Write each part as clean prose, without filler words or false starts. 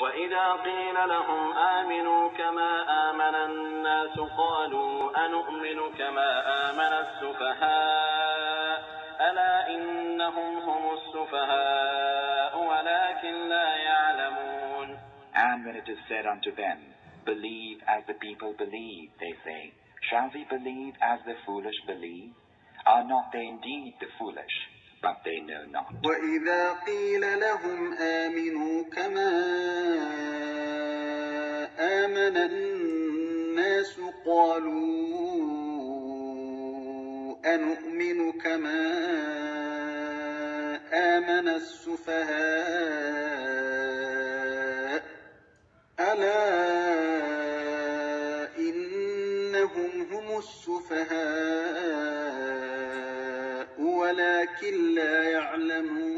وإذا قيل لهم آمنوا كما آمن الناس قالوا أنؤمن كما آمن السفهاء ألا إنهم هم السفهاء ولكن لا يعلمون. And when it is said unto them, believe as the people believe, they say, shall we believe as the foolish believe? Are not they indeed the foolish, but they know not. وَإِذَا قِيلَ لَهُمْ آمِنُوا كَمَا آمَنَ النَّاسُ قَالُوا أَنُؤْمِنُ كَمَا آمَنَ السُّفَهَاءُ أَلَا إِنَّهُمْ هُمُ السُّفَهَاءُ وَلَكِنْ لَا يَعْلَمُونَ.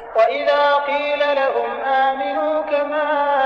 وإذا قيل لهم آمنوا كما